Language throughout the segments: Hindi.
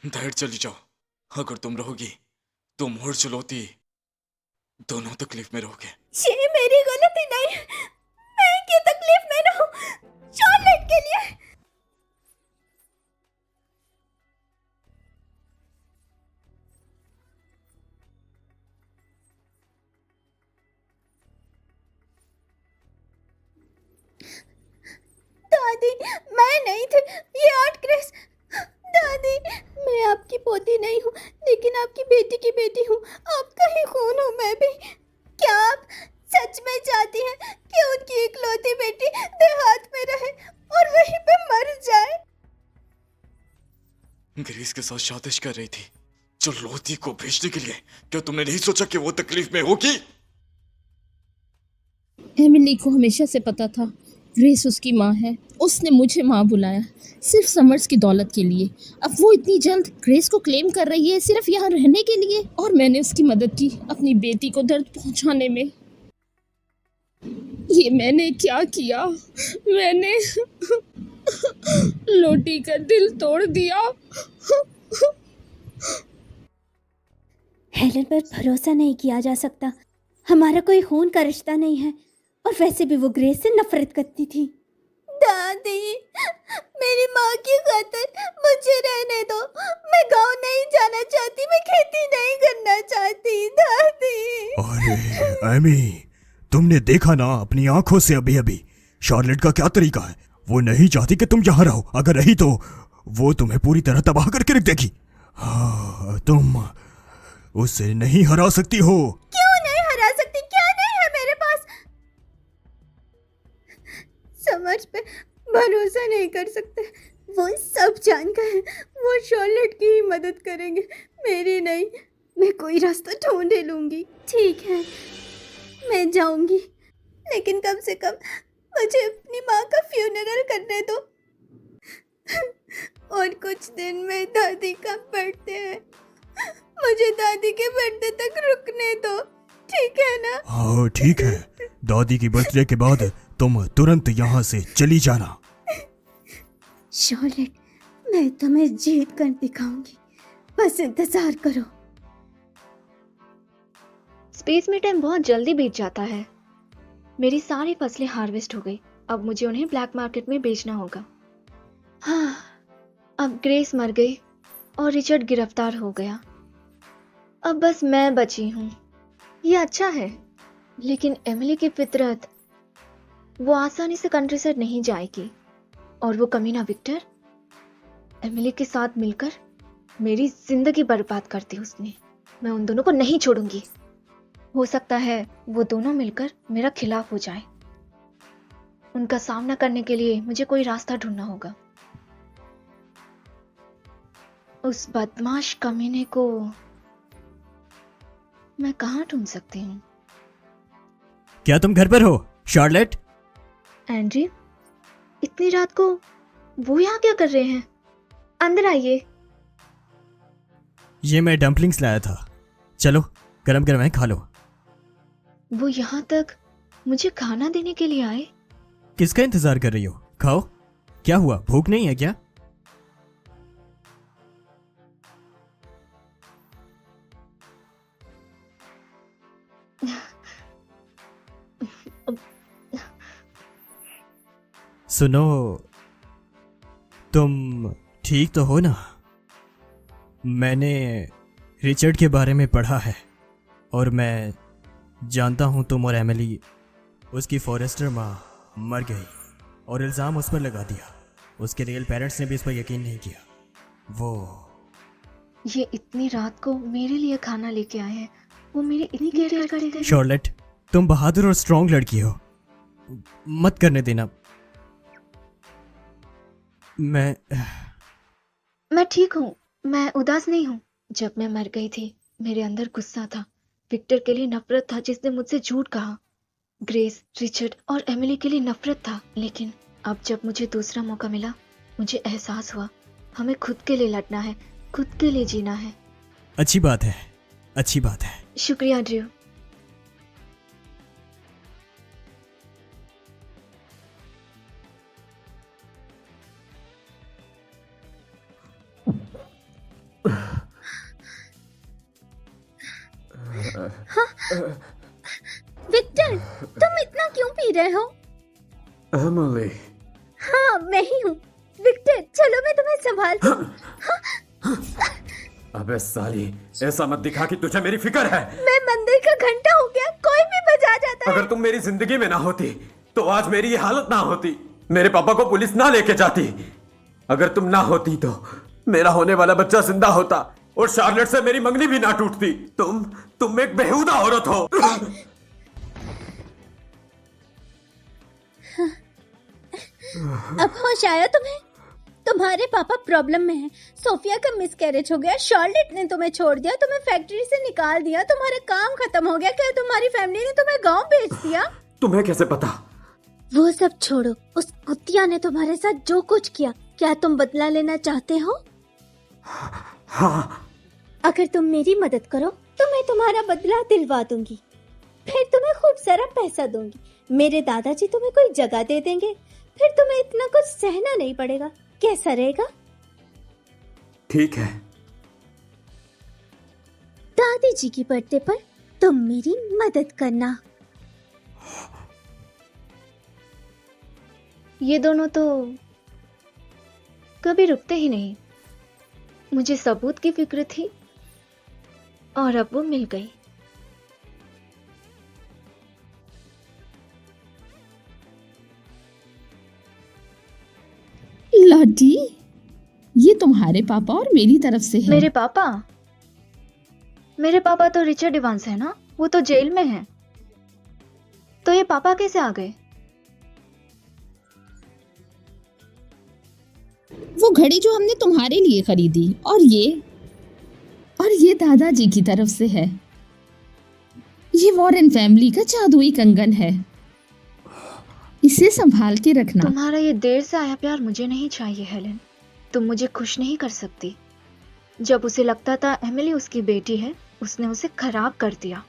धैर्य चली जाओ। अगर तुम रहोगी तो मोर चुलौती दोनों तकलीफ में रहोगे। ये मेरी गलती नहीं है। मैं क्यों तकलीफ में रहूं शॉर्लेट के लिए। दादी, मैं नहीं थी, ये आर्ट क्रिस। दादी, मैं आपकी पोती नहीं हूँ, लेकिन आपकी बेटी की बेटी हूँ। आपका ही खून हूँ मैं भी। क्या आप सच में चाहती हैं कि उनकी इकलौती बेटी देहात में रहे और वहीं पे मर जाए? ग्रेस के साथ साजिश कर रही थी चुलौती को भेजने के लिए। क्या तुमने नहीं सोचा कि वो तकलीफ में होगी? एमिली को हमेशा से पता था ग्रेस उसकी माँ है। उसने मुझे माँ बुलाया सिर्फ समर्स की दौलत के लिए। अब वो इतनी जल्द ग्रेस को क्लेम कर रही है सिर्फ यहाँ रहने के लिए, और मैंने उसकी मदद की अपनी बेटी को दर्द पहुँचाने में। ये मैंने क्या किया? मैंने लोटी का दिल तोड़ दिया। हेलन पर भरोसा नहीं किया जा सकता। हमारा कोई खून का रिश्ता नहीं है, और वैसे भी वो ग्रेस से नफरत करती थी। दादी, मेरी माँ की खातिर मुझे रहने दो। मैं गांव नहीं जाना चाहती, मैं खेती नहीं करना चाहती। दादी। अरे एमी, तुमने देखा ना अपनी आंखों से अभी अभी शार्लेट का क्या तरीका है। वो नहीं चाहती कि तुम यहाँ रहो। अगर रही तो वो तुम्हें पूरी तरह तबाह करके रख देगी। हाँ, तुम उसे नहीं हरा सकती हो। क्यों नहीं हरा सकती? क्या नहीं है मेरे पास? समझ पे भरोसा नहीं कर सकते। वो सब जानकर वो शार्लेट की ही मदद करेंगे, मेरी नहीं। मैं कोई रास्ता ढूंढ लूंगी। ठीक है, मैं जाऊंगी, लेकिन कम से कम मुझे अपनी माँ का फ्यूनरल करने दो। और कुछ दिन में दादी का बर्थडे है। मुझे दादी के बर्थडे तक रुकने दो, ठीक है ना? हाँ ठीक है, दादी की बर्थडे के बाद तुम तुरंत यहाँ से चली जाना। शार्लेट, मैं तुम्हें जीत कर दिखाऊंगी, बस इंतजार करो। स्पेस में टाइम बहुत जल्दी बीत जाता है। मेरी सारी फसलें हार्वेस्ट हो गई। अब मुझे उन्हें ब्लैक मार्केट में बेचना होगा। हाँ, अब ग्रेस मर गई और रिचर्ड गिरफ्तार हो गया। अब बस मैं बची हूँ। ये अच्छा है, लेकिन एमिली की फितरत, वो आसानी से कंट्री साइड नहीं जाएगी। और वो कमीना विक्टर, एमिली के साथ मिलकर मेरी जिंदगी बर्बाद कर दी उसने। मैं उन दोनों को नहीं छोड़ूंगी। हो सकता है वो दोनों मिलकर मेरा खिलाफ हो जाए। उनका सामना करने के लिए मुझे कोई रास्ता ढूंढना होगा। उस बदमाश कमीने को मैं कहाँ ढूंढ सकती हूँ? क्या तुम घर पर हो शार्लेट? एंड्री, इतनी रात को वो यहाँ क्या कर रहे हैं? अंदर आइए। ये मैं डम्पलिंग्स लाया था, चलो गरम गरम है, खा लो। वो यहाँ तक मुझे खाना देने के लिए आए? किसका इंतजार कर रही हो? खाओ। क्या हुआ, भूख नहीं है क्या? सुनो, तुम ठीक तो हो ना? मैंने रिचर्ड के बारे में पढ़ा है और मैं जानता हूं तुम और एमिली, उसकी फॉरेस्टर माँ मर गई और इल्ज़ाम उस पर लगा दिया। उसके रियल पेरेंट्स ने भी इस पर यकीन नहीं किया। वो ये इतनी रात को मेरे लिए खाना लेके आए हैं। वो मेरी इतनी केयर करते हैं। शार्लेट, तुम बहादुर और स्ट्रांग लड़की हो, मत करने देना। मैं ठीक हूँ, मैं उदास नहीं हूँ। जब मैं मर गई थी, मेरे अंदर गुस्सा था, विक्टर के लिए नफरत था जिसने मुझसे झूठ कहा, ग्रेस, रिचर्ड और एमिली के लिए नफरत था। लेकिन अब जब मुझे दूसरा मौका मिला, मुझे एहसास हुआ हमें खुद के लिए लड़ना है, खुद के लिए जीना है। अच्छी बात है, अच्छी बात है। शुक्रिया ड्रू। विक्टर, तुम इतना क्यों पी रहे हो? एमिली, हाँ, मैं ही हूँ। विक्टर, चलो मैं तुम्हें संभालती हूँ। अबे साली, ऐसा मत दिखा कि तुझे मेरी फिक्र है। मैं मंदिर का घंटा हो गया, कोई भी बजा जाता है। अगर तुम मेरी जिंदगी में ना होती तो आज मेरी ये हालत ना होती, मेरे पापा को पुलिस ना लेके जाती। अगर तुम ना होती तो मेरा होने वाला बच्चा जिंदा होता और शार्लेट से मेरी मंगनी भी ना टूटती। तुम एक बेहुदा औरत हो। अब होश आया तुम्हें? तुम्हारे पापा प्रॉब्लम में हैं। सोफिया का मिसकैरेज हो गया, शार्लेट ने तुम्हें छोड़ दिया, तुम्हें फैक्ट्री से निकाल दिया, तुम्हारा काम खत्म हो गया। क्या तुम्हारी फैमिली ने तुम्हें गांव भेज दिया? तुम्हें कैसे पता? वो सब छोड़ो, उस कुतिया ने तुम्हारे साथ जो कुछ किया, क्या तुम बदला लेना चाहते हो? हाँ। अगर तुम मेरी मदद करो तो मैं तुम्हारा बदला दिलवा दूंगी, फिर तुम्हें खूब सारा पैसा दूंगी। मेरे दादाजी तुम्हें कोई जगह दे देंगे, फिर तुम्हें इतना कुछ सहना नहीं पड़ेगा। कैसा रहेगा? ठीक है। दादी जी की बर्थडे पर तुम मेरी मदद करना। ये दोनों तो कभी रुकते ही नहीं। मुझे सबूत की फिक्र थी और अब वो मिल गई। लॉटी, ये तुम्हारे पापा और मेरी तरफ से है। मेरे पापा तो रिचर्ड इवांस है ना, वो तो जेल में है। तो ये पापा कैसे आ गए? वो घड़ी जो हमने तुम्हारे लिए खरीदी, और ये दादाजी की तरफ से है। ये वॉरेन फैमिली का जादुई कंगन है, इसे संभाल के रखना। तुम्हारा ये देर से आया प्यार मुझे नहीं चाहिए हेलेन। तुम मुझे खुश नहीं कर सकती। जब उसे लगता था एमिली उसकी बेटी है, उसने उसे खराब कर दिया,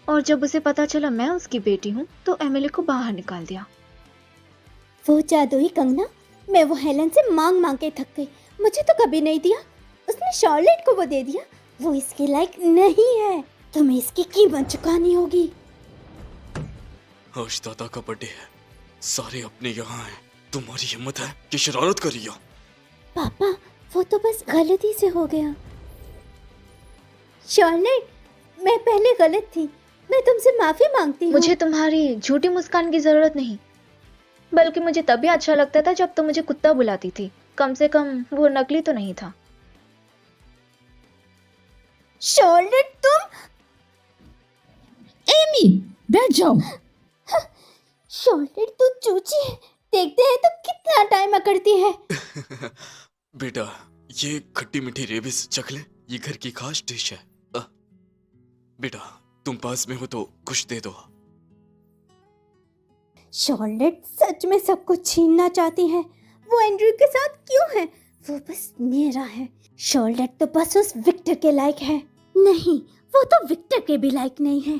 और जब उसे पता चला मैं उसकी बेटी हूँ तो एमिली को बाहर निकाल दिया। वो जादुई कंगना मैं वो हेलन से मांग मांग के थक गई। मुझे तो कभी नहीं दिया, उसने शार्लेट को वो दे दिया। वो इसके लायक नहीं है, तुम्हें इसकी कीमत चुकानी होगी। आज दादा का बर्थडे है, सारे अपने यहाँ हैं। तुम्हारी हिम्मत है कि शरारत कर रही हो? पापा, वो तो बस गलती से हो गया। शार्लेट, मैं पहले गलत थी, मैं तुमसे माफी मांगती हूँ। मुझे तुम्हारी झूठी मुस्कान की जरूरत नहीं, बल्कि मुझे तभी अच्छा लगता था जब तुम मुझे कुत्ता बुलाती थी। कम से कम वो नकली तो नहीं था। शार्लेट, तुम एमी, बैठ जाओ। शार्लेट, तू चूची है। देखते हैं तो कितना टाइम अकड़ती है। बेटा, ये खट्टी मीठी रेबिस चख ले, ये घर की खास डिश है। बेटा, तुम पास में हो तो कुछ दे दो। शार्लेट सच में सब कुछ छीनना चाहती है। वो एंड्रयू के साथ क्यों है? वो बस मेरा है। शार्लेट तो बस उस विक्टर के लायक है। नहीं, वो तो विक्टर के भी लायक नहीं है।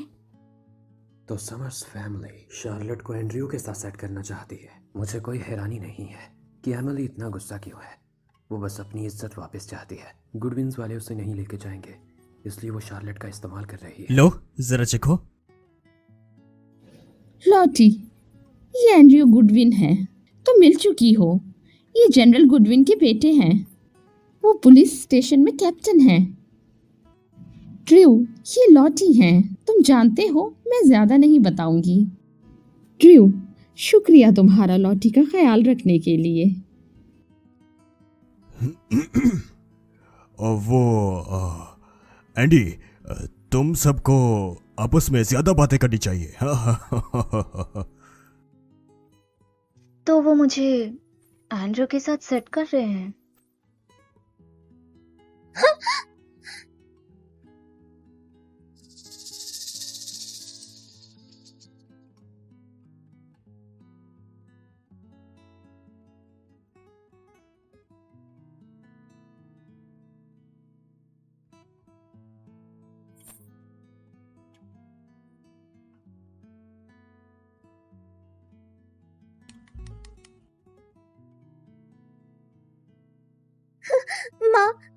तो समर्स फैमिली शार्लेट को एंड्रयू के साथ सेट करना चाहती है। मुझे कोई हैरानी नहीं है कि एमिली इतना गुस्सा क्यों है। वो बस अपनी इज्जत वापस चाहती है। गुडविन्स वाले उसे नहीं लेके जाएंगे, इसलिए वो शार्लेट का इस्तेमाल कर रही है। लो जरा चखो। लॉटी, ये एंड्रयू गुडविन है, तो मिल चुकी हो। ये जनरल गुडविन के बेटे हैं, वो पुलिस स्टेशन में कैप्टन हैं। ड्रू, ये लॉटी हैं, तुम जानते हो मैं ज्यादा नहीं बताऊंगी। ड्रू, शुक्रिया तुम्हारा लॉटी का ख्याल रखने के लिए। और वो एंडी, तुम सबको आपस में ज्यादा बातें करनी चाहिए। तो वो मुझे एंड्रू के साथ सेट कर रहे हैं।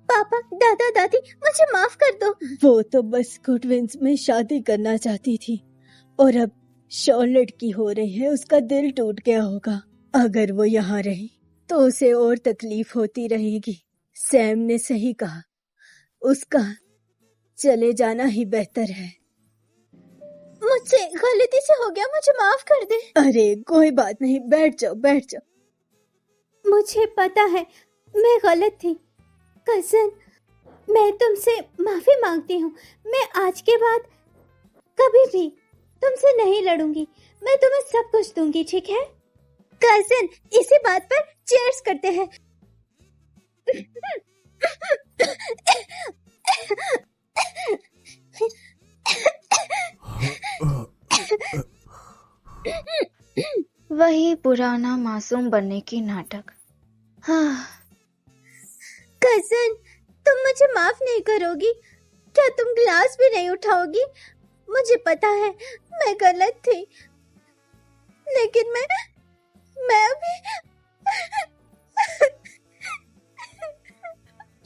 पापा, दादा, दादी, मुझे माफ कर दो। वो तो बस गुडविंस में शादी करना चाहती थी और अब शॉर्लेट की हो रही है, उसका दिल टूट गया होगा। अगर वो यहाँ रही तो उसे और तकलीफ होती रहेगी। सैम ने सही कहा, उसका चले जाना ही बेहतर है। मुझसे गलती से हो गया, मुझे माफ कर दे। अरे कोई बात नहीं, बैठ जाओ बैठ जाओ। मुझे पता है मैं गलत थी। कजन, मैं तुमसे माफी मांगती हूँ। मैं आज के बाद कभी भी तुमसे नहीं लड़ूंगी। मैं तुम्हें सब कुछ दूंगी, ठीक है? कजन, इसी बात पर चीयर्स करते हैं। वही पुराना मासूम बनने की नाटक। हाँ, कजन, तुम मुझे माफ नहीं करोगी? क्या तुम ग्लास भी नहीं उठाओगी? मुझे पता है मैं गलत थी, लेकिन मैं अभी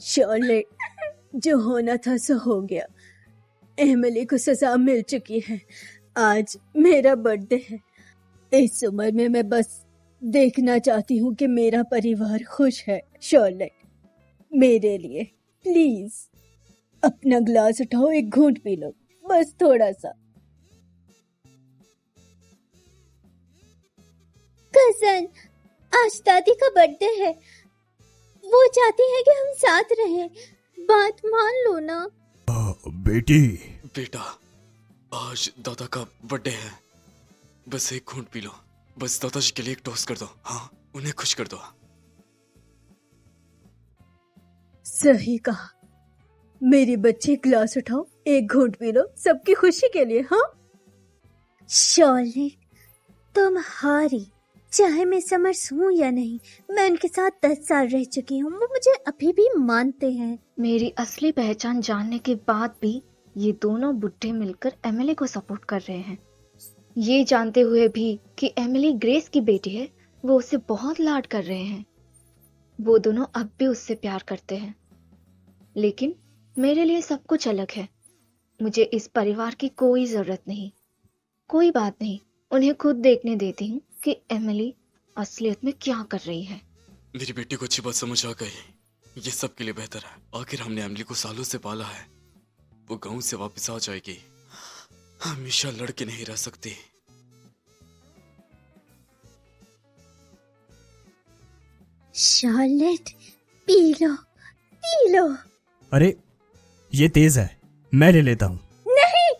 शॉर्लेट, जो होना था सो हो गया। एमिली को सजा मिल चुकी है। आज मेरा बर्थडे है। इस उम्र में मैं बस देखना चाहती हूँ कि मेरा परिवार खुश है। शॉर्लेट, मेरे लिए प्लीज अपना ग्लास उठाओ, एक घूंट पी लो, बस थोड़ा सा। कजन, आज दादी का बर्थडे है। वो चाहती है कि हम साथ रहें। बात मान लो ना। बेटी, बेटा, आज दादा का बर्थडे है। बस एक घूंट पी लो। बस दादाजी के लिए एक टोस्ट कर दो। हाँ, उन्हें खुश कर दो। सही कहा। मेरी बच्ची, ग्लास उठाओ, एक घूंट पी लो, सबकी खुशी के लिए। हाँ शॉर्लेट, तुम हारी। चाहे मैं समर्स हूँ या नहीं, मैं उनके साथ 10 साल रह चुकी हूँ। वो मुझे अभी भी मानते हैं। मेरी असली पहचान जानने के बाद भी ये दोनों बुड्ढे मिलकर एमिली को सपोर्ट कर रहे हैं। ये जानते हुए भी कि एमिली ग्रेस की बेटी है, वो उसे बहुत लाड कर रहे हैं। वो दोनों अब भी उससे प्यार करते हैं, लेकिन मेरे लिए सब कुछ अलग है। मुझे इस परिवार की कोई जरूरत नहीं। कोई बात नहीं, उन्हें खुद देखने देती हूँ कि एमिली असलियत में क्या कर रही है। मेरी बेटी को अच्छी बात समझ आ गई। ये सब के लिए बेहतर है। आखिर हमने एमिली को सालों से पाला है। वो गांव से वापस आ जाएगी। हमेशा लड़के नहीं रह सकती। Charlotte, P low P low. अरे ये तेज है, मैं ले लेता हूँ। नहीं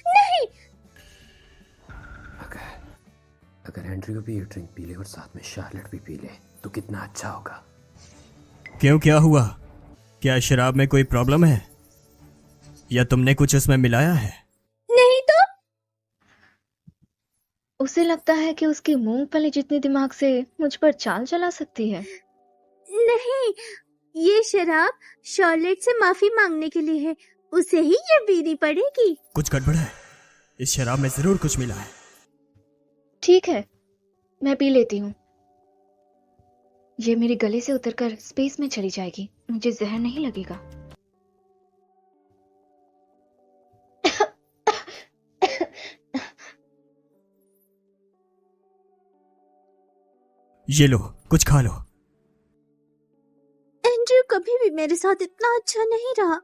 नहीं। अगर एंड्रयू भी ये ड्रिंक पी ले और साथ में शार्लेट भी पी ले तो कितना अच्छा होगा। क्यों, क्या हुआ? क्या शराब में कोई प्रॉब्लम है या तुमने कुछ उसमें मिलाया है? नहीं तो उसे लगता है कि उसकी मूंगफली जितनी दिमाग से मुझ पर चाल चला सकती है। नहीं, ये शराब शॉर्लेट से माफी मांगने के लिए है। उसे ही ये पीनी पड़ेगी। कुछ गड़बड़ है, इस शराब में जरूर कुछ मिला है। ठीक है, मैं पी लेती हूँ। ये मेरे गले से उतरकर स्पेस में चली जाएगी, मुझे जहर नहीं लगेगा। ये लो, कुछ खा लो। एंड्रयू कभी भी मेरे साथ इतना अच्छा नहीं रहा।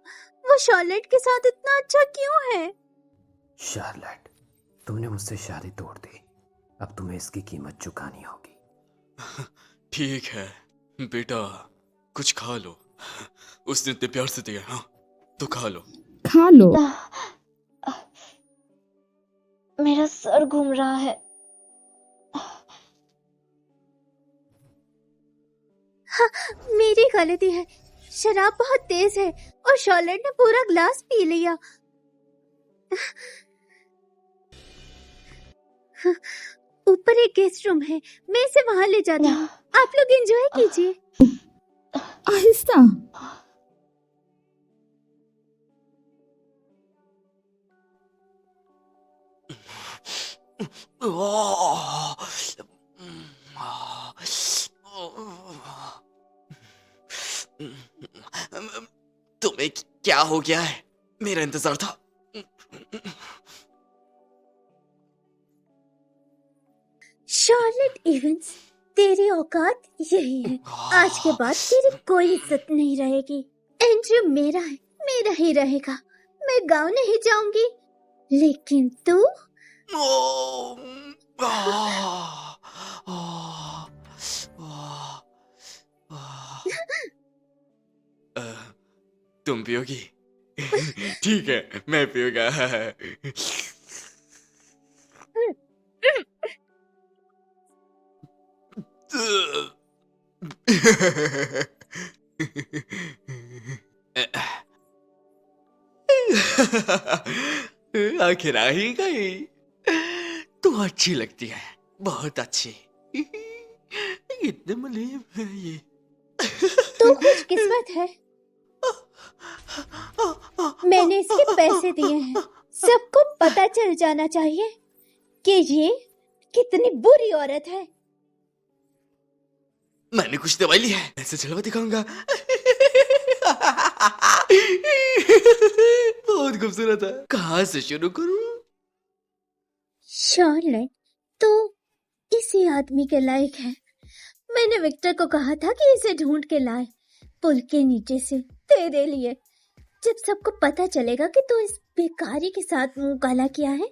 वो शॉर्लेट के साथ इतना अच्छा क्यों है? शार्लेट, तुमने मुझसे शादी तोड़ दी। अब तुम्हें इसकी कीमत चुकानी होगी। ठीक है बेटा, कुछ खा लो। उसने इतने प्यार से दिया। हाँ, तो खा लो। खा लो। मेरा सर घूम रहा है। हाँ, मेरी गलती है। शराब बहुत तेज है और शॉर्लेट ने पूरा ग्लास पी लिया। ऊपर एक गेस्ट रूम है, मैं इसे वहां ले जाती हूँ। आप लोग एंजॉय कीजिए। आहिस्ता। तुम्हें क्या हो गया है? मेरा इंतजार था। शार्लेट इवेंस, तेरी औकात यही है। आज के बाद तेरी कोई इज्जत नहीं रहेगी। एंड्रयू मेरा है, मेरा ही रहेगा। मैं गांव नहीं जाऊंगी, लेकिन तू ओ, आ, आ, आ, आ, अ, तुम पियोगी? ठीक है, मैं पीऊंगा। आखिर आ ही गई। तू अच्छी लगती है, बहुत अच्छी। इतने मुलायम है ये। तू खुश किस्मत है। मैंने इसके पैसे दिए हैं। सबको पता चल जाना चाहिए कि ये कितनी बुरी औरत है। मैंने कुछ दवाई ली है, ऐसे जलवा दिखाऊंगा। बहुत खूबसूरत है। कहाँ से शुरू करूं? शार्लेट, तो इसी आदमी के लायक है। मैंने विक्टर को कहा था कि इसे ढूंढ के लाए पुल के नीचे से तेरे लिए। जब सबको पता चलेगा कि तू इस बेकारी के साथ मुंह काला किया है,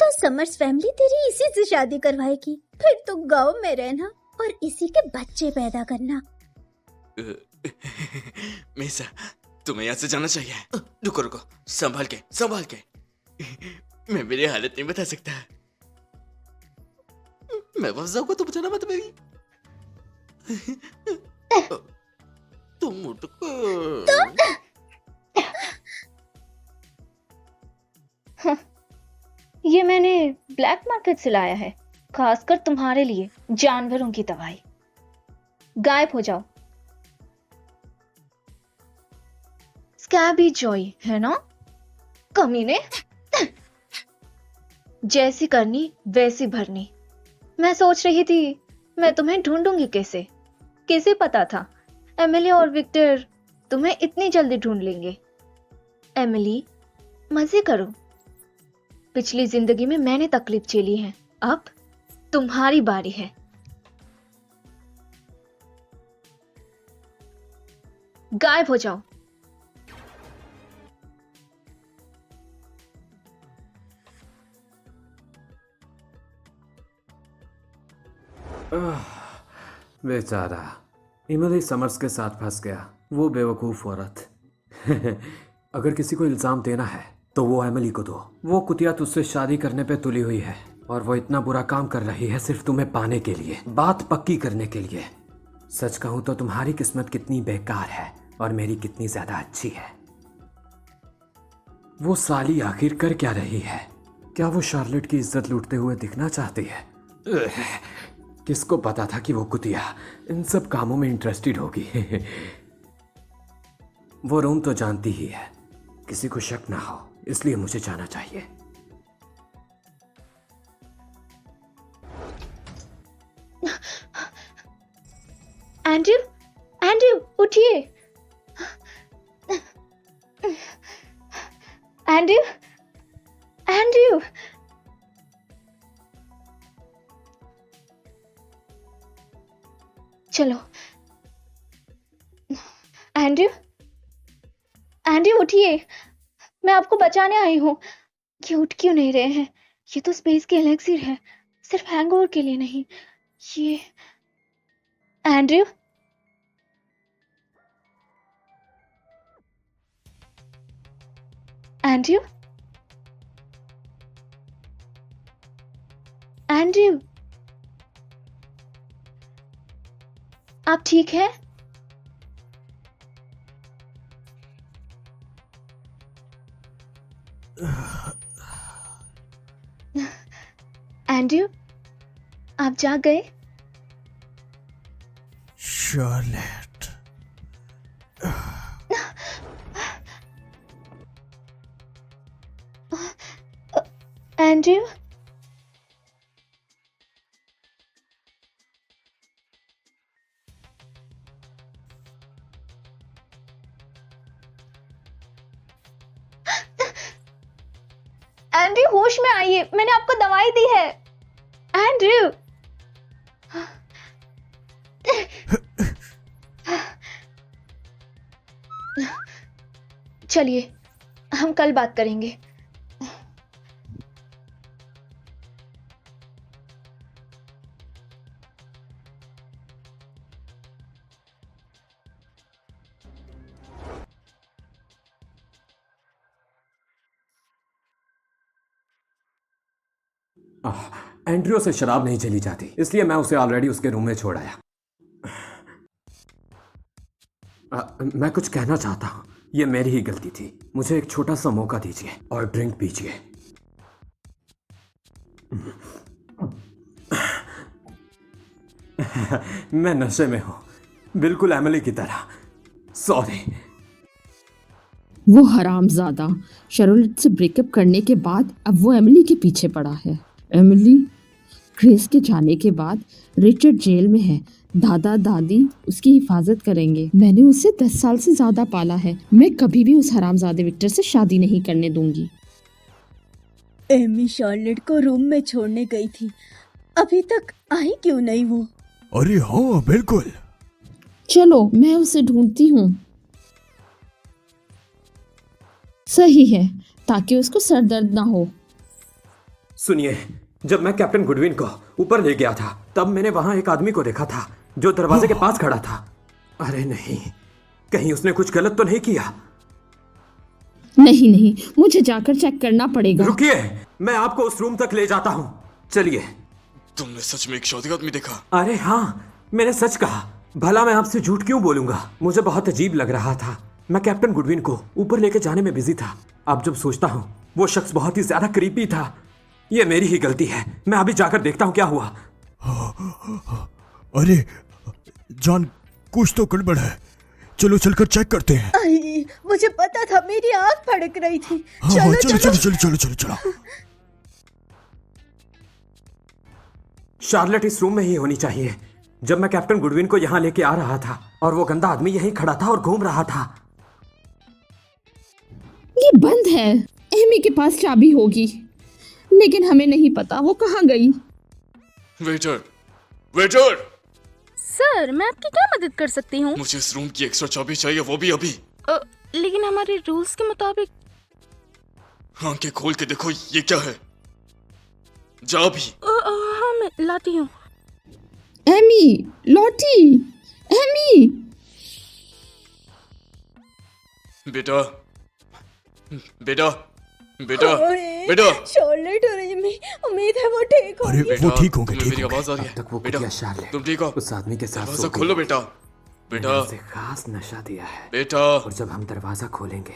तो समर्स फैमिली तेरी इसी से शादी करवाएगी। फिर तू गांव में रहना और इसी के बच्चे पैदा करना। मेसा, तुम्हें यहाँ से जाना चाहिए। रुको रुको, संभाल के संभाल के। मैं मेरी हालत नहीं बता सकता। मैं वापस जाऊंगा तो बचाना मत मेरी। तुम उठ ये मैंने ब्लैक मार्केट से लाया है, खासकर तुम्हारे लिए। जानवरों की दवाई। गायब हो जाओ। स्कैबी जॉय है ना, कमीने? जैसी करनी वैसी भरनी। मैं सोच रही थी मैं तुम्हें ढूंढूंगी कैसे। कैसे पता था एमिली और विक्टर तुम्हें इतनी जल्दी ढूंढ लेंगे। एमिली, मजे करो। पिछली जिंदगी में मैंने तकलीफ झेली है, अब तुम्हारी बारी है। गायब हो जाओ। बेचारा इमली समर्स के साथ फंस गया, वो बेवकूफ औरत। अगर किसी को इल्जाम देना है तो वो एमिली को दो। वो कुतिया तुझसे शादी करने पे तुली हुई है और वो इतना बुरा काम कर रही है सिर्फ तुम्हें पाने के लिए, बात पक्की करने के लिए। सच कहूं तो तुम्हारी किस्मत कितनी बेकार है और मेरी कितनी ज्यादा अच्छी है। वो साली आखिर कर क्या रही है? क्या वो शार्लेट की इज्जत लूटते हुए दिखना चाहती है? किसको पता था कि वो कुतिया इन सब कामों में इंटरेस्टेड होगी। वो रूम तो जानती ही है, किसी को शक ना हो, इसलिए मुझे जाना चाहिए। एंड्रयू, एंड्रयू उठिए। Andrew, Andrew. चलो एंड्रयू, एंड्रयू उठिए। मैं आपको बचाने आई हूँ। ये उठ क्यों नहीं रहे हैं? ये तो स्पेस के एलेक्सिर है, सिर्फ हैंगओवर के लिए नहीं। ये एंड्रयू, एंड्रयू, एंड्रयू, आप ठीक हैं? एंड्रयू, आप जाग गए? शार्लेट, एंड्रयू, एंड्रयू होश में आइए, मैंने आपको दवाई दी है। एंड्रयू। चलिए हम कल बात करेंगे। एंड्रयू से शराब नहीं चली जाती, इसलिए मैं उसे ऑलरेडी उसके रूम में छोड़ आया। मैं कुछ कहना चाहता हूँ, ये मेरी ही गलती थी। मुझे एक छोटा सा मौका दीजिए और ड्रिंक पीजिए। मैं नशे में हूँ, बिल्कुल एमिली की तरह। सॉरी। वो हरामजादा शार्लेट से ब्रेकअप करने के बाद अब वो एमिली के पीछे पड़ा है। एमिली, ग्रेस के जाने के बाद रिचर्ड जेल में है। दादा दादी उसकी हिफाजत करेंगे। मैंने उसे 10 साल से ज्यादा पाला है। मैं कभी भी उस हरामजादे विक्टर से शादी नहीं करने दूंगी। एमी शार्लेट को रूम में छोड़ने गई थी, अभी तक आई क्यों नहीं वो? अरे हाँ बिल्कुल। चलो मैं उसे ढूंढती हूँ। सही है, ताकि उसको सर दर्द ना हो। सुनिए, जब मैं कैप्टन गुडविन को ऊपर ले गया था, तब मैंने वहां एक आदमी को देखा था जो दरवाजे के पास खड़ा था। अरे नहीं, कहीं उसने कुछ गलत तो नहीं किया? नहीं नहीं, मुझे जाकर चेक करना पड़ेगा। रुकिए, मैं आपको उस रूम तक ले जाता हूँ। चलिए। तुमने सच में एक शौती आदमी देखा? अरे हाँ, मैंने सच कहा। भला मैं आपसे झूठ क्यों बोलूंगा? मुझे बहुत अजीब लग रहा था। मैं कैप्टन गुडविन को ऊपर लेके जाने में बिजी था। अब जब सोचता हूँ, वो शख्स बहुत ही ज्यादा क्रीपी था। ये मेरी ही गलती है। मैं अभी जाकर देखता हूँ क्या हुआ। अरे जॉन, कुछ तो गड़बड़ है। चलो चलकर चेक करते हैं। आई, मुझे पता था, मेरी आंख फड़क रही थी। हाँ, चलो चलो चलो। चलो चलो चलो चलो चलो। शार्लेट इस रूम में ही होनी चाहिए। जब मैं कैप्टन गुडविन को यहाँ लेके आ रहा था और वो गंदा आदमी यहीं खड़ा था और घूम रहा था। ये बंद है। एमी के पास चाबी होगी, लेकिन हमें नहीं पता वो कहाँ गई। Waiter, waiter! सर, मैं आपकी क्या मदद कर सकती हूँ? मुझे इस रूम की एक्स्ट्रा चाबी चाहिए, वो भी अभी। लेकिन हमारे रूल्स के मुताबिक। आंखें खोल के देखो, ये क्या है? जा भी। हाँ, मैं लाती हूँ। एमी लौटी। एमी! बेटा, बेटा, बेटा, ओए, बेटा! शार्लेट और एमी, उम्मीद है वो ठीक अरे होगी। वो ठीक होंगे, तुम्हें ठीक मेरी होंगे। आवाज आ रही अब तक वो है? बेटा, कुटिया शार्लेट तुम ठीक हो? उस आदमी के साथ दरवाजा सो गई। खोलो बेटा। मैंने बेटा, उसे खास नशा दिया है। बेटा! और जब हम दरवाजा खोलेंगे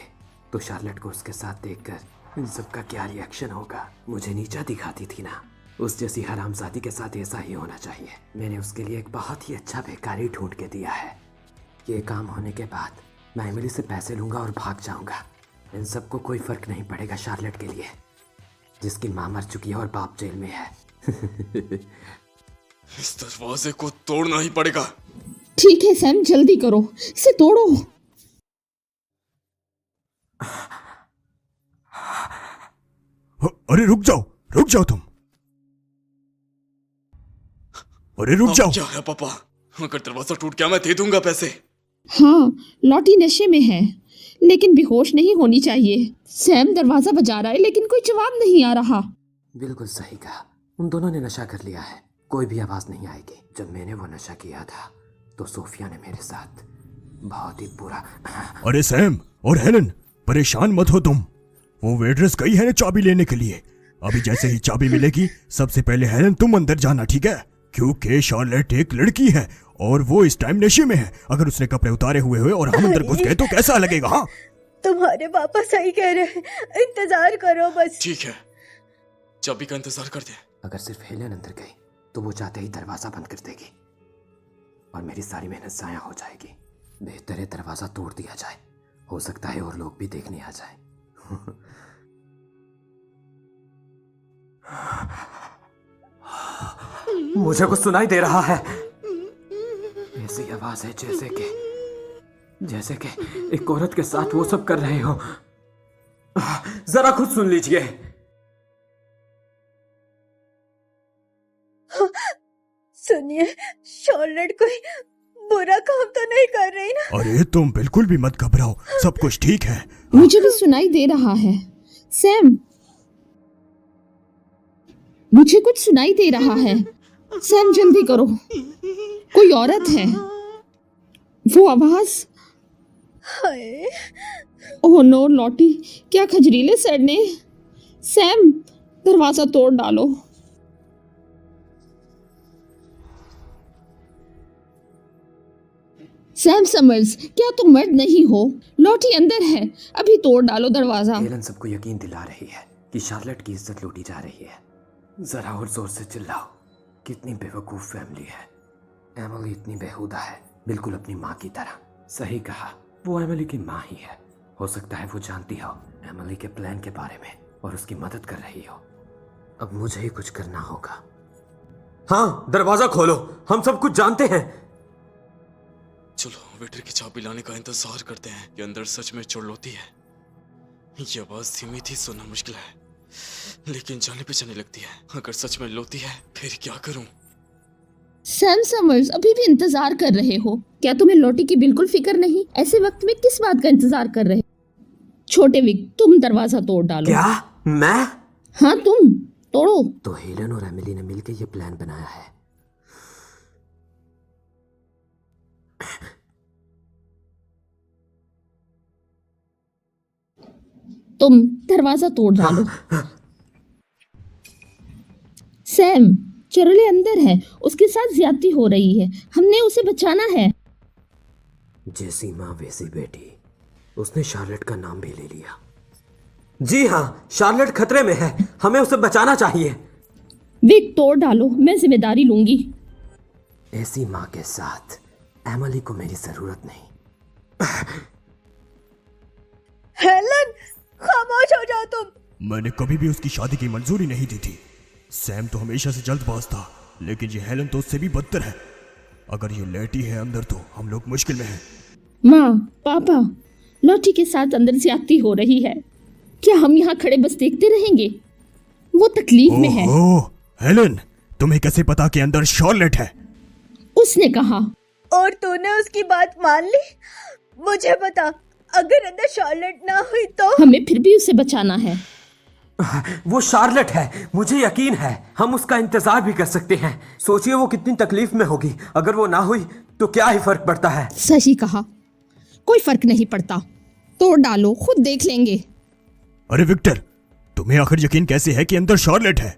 तो शार्लेट को उसके साथ देखकर इन सबका क्या रिएक्शन होगा। मुझे नीचा दिखाती थी ना, उस जैसी हरामजादी के साथ ऐसा ही होना चाहिए। मैंने उसके लिए एक बहुत ही अच्छा भिखारी ढूंढ के दिया है। ये काम होने के बाद मैं एमिली से पैसे लूंगा और भाग जाऊंगा। इन सबको कोई फर्क नहीं पड़ेगा शार्लेट के लिए, जिसकी माँ मर चुकी है और बाप जेल में है। इस दरवाजे को तोड़ना ही पड़ेगा। ठीक है सैम, जल्दी करो, इसे तोड़ो। अरे रुक जाओ तुम। अरे रुक अब जाओ। क्या है पापा? अगर दरवाजा टूट गया मैं दे दूंगा पैसे। हाँ, लॉटी नशे में है, लेकिन बेहोश नहीं होनी चाहिए। सैम दरवाजा बजा रहा है, लेकिन कोई जवाब नहीं आ रहा। बिल्कुल सही कहा, उन दोनों ने नशा कर लिया है। कोई भी आवाज नहीं आएगी। जब मैंने वो नशा किया था तो सोफिया ने मेरे साथ बहुत ही बुरा। अरे सैम और हेलन, परेशान मत हो तुम। वो वेट्रेस गई है ना चाबी लेने के लिए। अभी जैसे ही चाबी मिलेगी, सबसे पहले हेलन तुम अंदर जाना, ठीक है? क्योंकि शार्लेट एक लड़की है और वो इस टाइम नशे में है। अगर उसने कपड़े उतारे हुए और हम अंदर घुस गए तो कैसा लगेगा? हाँ, तुम्हारे पापा सही कह रहे हैं, इंतजार करो बस। ठीक है, चाबी का इंतजार कर दे। अगर सिर्फ हेलन अंदर गई तो वो जाते ही दरवाजा बंद कर देगी और मेरी सारी मेहनत जाया हो जाएगी। बेहतर है दरवाजा तोड़ दिया जाए, हो सकता है और लोग भी देखने आ जाए। मुझे कुछ सुनाई दे रहा है। ऐसी आवाज है जैसे कि एक औरत के साथ वो सब कर रहे हो। जरा खुद सुन लीजिए। सुनिए, शॉर्लेट कोई बुरा काम तो नहीं कर रही ना? अरे तुम बिल्कुल भी मत घबराओ, सब कुछ ठीक है। मुझे भी सुनाई दे रहा है। सैम, मुझे कुछ सुनाई दे रहा है। सैम जल्दी करो, कोई औरत है। वो आवाज। हाय, ओह नो लॉटी, क्या खजरीले सर ने। सैम, दरवाजा तोड़ डालो। सैम समर्स, क्या तुम मर्द नहीं हो? लॉटी अंदर है, अभी तोड़ डालो दरवाजा। हेलन सबको यकीन दिला रही है कि शार्लेट की इज्जत लूटी जा रही है। जरा और जोर से चिल्लाओ। कितनी बेवकूफ फैमिली है। एमिली इतनी बेहुदा है, बिल्कुल अपनी माँ की तरह। सही कहा, वो एमिली की माँ ही है। हो सकता है वो जानती हो एमिली के प्लान के बारे में और उसकी मदद कर रही हो। अब मुझे ही कुछ करना होगा। हाँ, दरवाजा खोलो, हम सब कुछ जानते हैं। चलो वेटर की चाबी लाने का इंतजार करते हैं कि अंदर सच में चोट होती है। ये आवाज धीमी थी, सुनना मुश्किल है, लेकिन जाने पे जाने लगती है। अगर सच में लोती है फिर क्या करूं? सैम समर्स, अभी भी इंतजार कर रहे हो? क्या तुम्हें लॉटी की बिल्कुल फिक्र नहीं? ऐसे वक्त में किस बात का इंतजार कर रहे? छोटे विक, तुम दरवाजा तोड़ डालो। क्या? मैं? हाँ तुम तोड़ो। तो हेलन और एमिली ने मिलकर ये प्लान बनाया है। तुम दरवाजा तोड़ डालो। सैम, चरले अंदर है, उसके साथ ज्यादती हो रही है, हमने उसे बचाना है। जैसी माँ वैसी बेटी। उसने शार्लेट का नाम भी ले लिया। जी हाँ, शार्लेट खतरे में है, हमें उसे बचाना चाहिए। विक, तोड़ डालो, मैं जिम्मेदारी लूंगी। ऐसी माँ के साथ एमिली को मेरी जरूरत नहीं। हेलन, खामोश हो जाओ तुम। मैंने कभी भी उसकी शादी की मंजूरी नहीं दी थी। सैम तो हमेशा से जल्दबाज था, लेकिन ये हेलन तो उससे भी बदतर है। अगर ये लेटी है अंदर तो हम लोग मुश्किल में हैं। माँ, पापा, लॉटी के साथ अंदर ज्यादती हो रही है। क्या हम यहाँ खड़े बस देखते रहेंगे? वो तकलीफ में है। ओह, हेलन, तुम्हें कैसे पता कि अंदर शार्लेट है? उसने कहा। और तूने उसकी बात मान ली? मुझे बता, अगर अंदर शार्लेट ना हुई तो? हमें फिर भी उसे बचाना है। वो शार्लेट है, मुझे यकीन है। हम उसका इंतजार भी कर सकते हैं। सोचिए वो कितनी तकलीफ में होगी। अगर वो ना हुई तो क्या ही फर्क पड़ता है। सही कहा, कोई फर्क नहीं पड़ता। तोड़ डालो, खुद देख लेंगे। अरे विक्टर, तुम्हें आखिर यकीन कैसे है कि अंदर शार्लेट है?